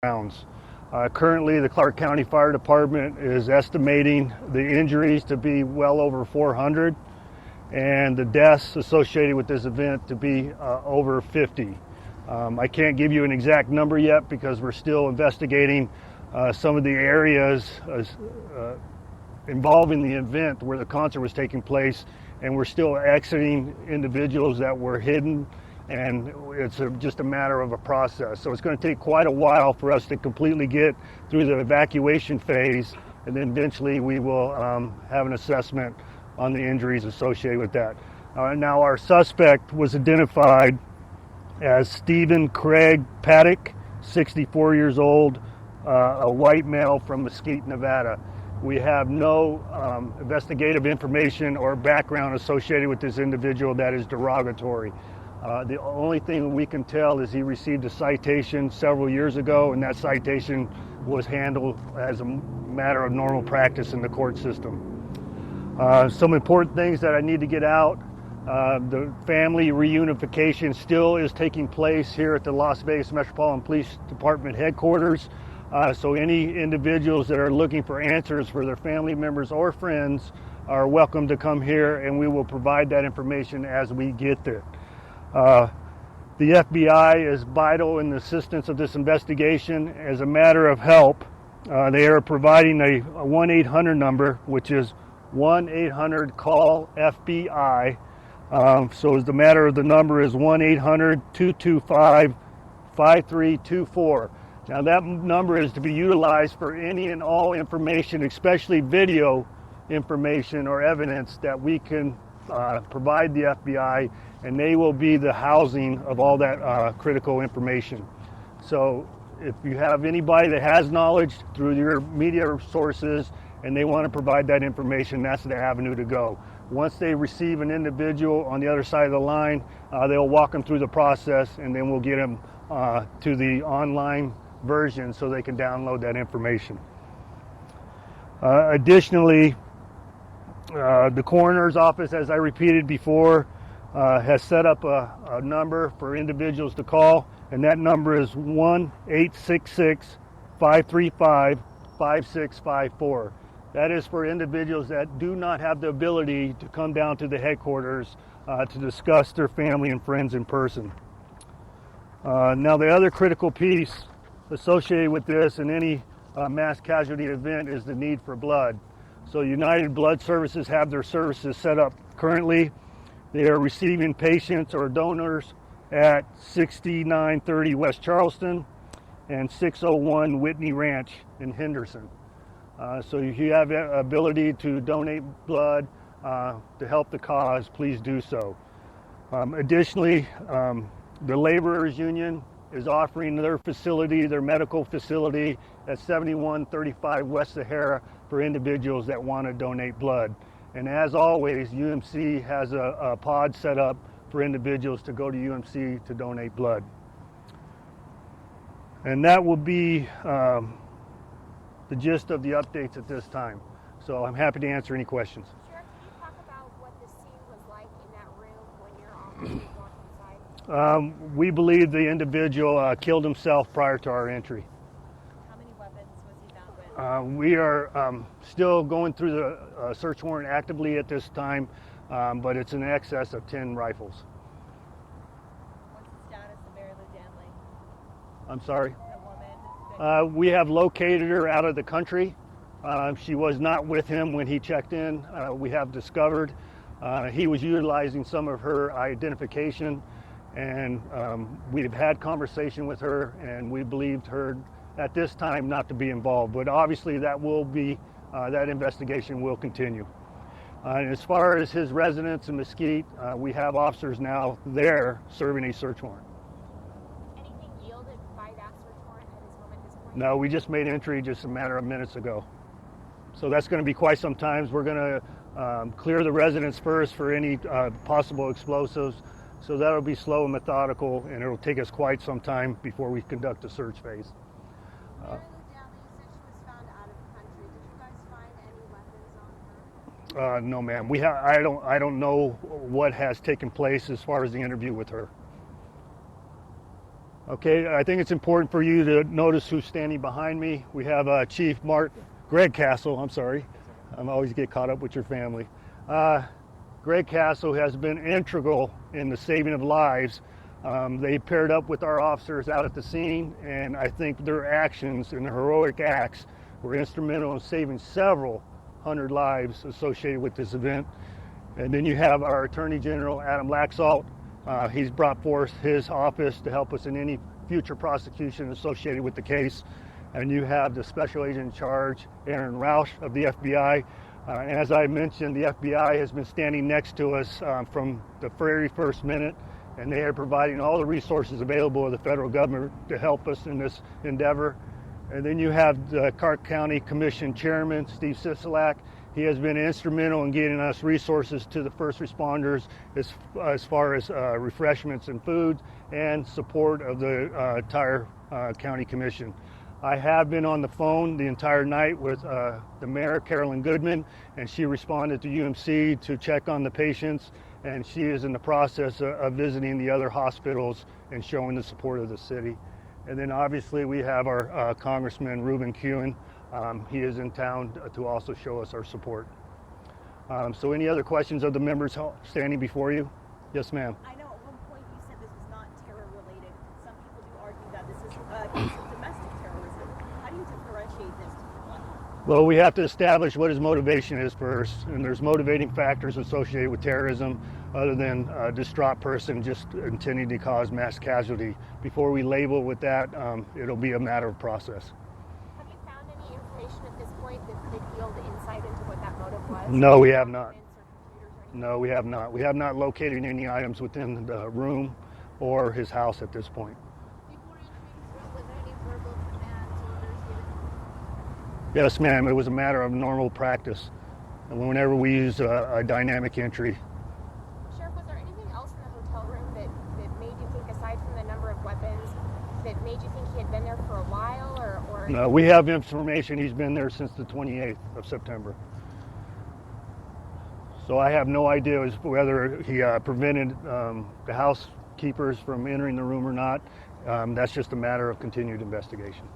rounds. Currently, the Clark County Fire Department is estimating the injuries to be well over 400 and the deaths associated with this event to be over 50. I can't give you an exact number yet because we're still investigating some of the areas involving the event where the concert was taking place, and we're still exiting individuals that were hidden, and it's just a matter of a process. So it's going to take quite a while for us to completely get through the evacuation phase, and then eventually we will have an assessment on the injuries associated with that. Now our suspect was identified as Stephen Craig Paddock, 64 years old, a white male from Mesquite, Nevada. We have no investigative information or background associated with this individual that is derogatory. The only thing we can tell is he received a citation several years ago, and that citation was handled as a matter of normal practice in the court system. Some important things that I need to get out. The family reunification still is taking place here at the Las Vegas Metropolitan Police Department headquarters. So any individuals that are looking for answers for their family members or friends are welcome to come here, and we will provide that information as we get there. The FBI is vital in the assistance of this investigation. As a matter of help, they are providing a 1-800 number, which is 1-800-CALL-FBI. So as the matter of the number is 1-800-225-5324. Now that number is to be utilized for any and all information, especially video information or evidence that we can provide the FBI, and they will be the housing of all that critical information. So if you have anybody that has knowledge through your media sources and they want to provide that information, that's the avenue to go. Once they receive an individual on the other side of the line, they'll walk them through the process, and then we'll get them to the online version so they can download that information. Additionally, the coroner's office, as I repeated before, has set up a number for individuals to call, and that number is 1-866-535-5654. That is for individuals that do not have the ability to come down to the headquarters to discuss their family and friends in person. Now the other critical piece associated with this and any mass casualty event is the need for blood. So United Blood Services have their services set up currently. They are receiving patients or donors at 6930 West Charleston and 601 Whitney Ranch in Henderson. So if you have the ability to donate blood to help the cause, please do so. Additionally, the Laborers Union is offering their facility, their medical facility at 7135 West Sahara for individuals that want to donate blood. And as always, UMC has a pod set up for individuals to go to UMC to donate blood. And that will be the gist of the updates at this time. So I'm happy to answer any questions. Sheriff, can you talk about what the scene was like in that room when your officers walked inside? We believe the individual killed himself prior to our entry. How many weapons was he found with? We are still going through the search warrant actively at this time, but it's in excess of 10 rifles. What's the status of Mary Lou Danley? I'm sorry? The woman? We have located her out of the country. She was not with him when he checked in. We have discovered he was utilizing some of her identification, and we've had conversation with her, and we believed her at this time not to be involved. But obviously that will be, that investigation will continue. As far as his residence in Mesquite, we have officers now there serving a search warrant. Anything yielded by that search warrant at this point? No, we just made entry just a matter of minutes ago. So that's going to be quite some time. We're going to clear the residence first for any possible explosives. So that'll be slow and methodical, and it'll take us quite some time before we conduct the search phase. Mary Lou Danley, you said she was found out of the country. Did you guys find any weapons on her? No, ma'am. I don't know what has taken place as far as the interview with her. Okay, I think it's important for you to notice who's standing behind me. We have Chief Greg Castle, I'm sorry. I always get caught up with your family. Greg Castle has been integral in the saving of lives. They paired up with our officers out at the scene, and I think their actions and their heroic acts were instrumental in saving several hundred lives associated with this event. And then you have our Attorney General, Adam Laxalt. He's brought forth his office to help us in any future prosecution associated with the case. And you have the Special Agent in Charge, Aaron Rausch of the FBI. And as I mentioned, the FBI has been standing next to us from the very first minute, and they are providing all the resources available to the federal government to help us in this endeavor. And then you have the Clark County Commission Chairman, Steve Sisolak. He has been instrumental in getting us resources to the first responders as far as refreshments and food and support of the entire county commission. I have been on the phone the entire night with the mayor, Carolyn Goodman, and she responded to UMC to check on the patients, and she is in the process of visiting the other hospitals and showing the support of the city. And then obviously we have our Congressman Reuben Kuhn. He is in town to also show us our support. So any other questions of the members standing before you? Yes, ma'am. I know at one point you said this was not terror related. Some people do argue that this is a case of domestic terrorism. How do you differentiate this to people? Well, we have to establish what his motivation is first, and there's motivating factors associated with terrorism other than a distraught person just intending to cause mass casualty. Before we label with that, it'll be a matter of process. Have you found any information at this point that could yield insight into what that motive was? No, we have not. Documents or computers or anything? No, we have not. We have not located any items within the room or his house at this point. Before entering his room, was there any verbal commands or orders given? Yes, ma'am. It was a matter of normal practice. And whenever we use a dynamic entry. Sheriff, was there anything else in the hotel room that made you think, aside from the number of weapons, that made you think he had been there for a while, or? No, we have information he's been there since the 28th of September. So I have no idea as whether he prevented the housekeepers from entering the room or not. That's just a matter of continued investigation.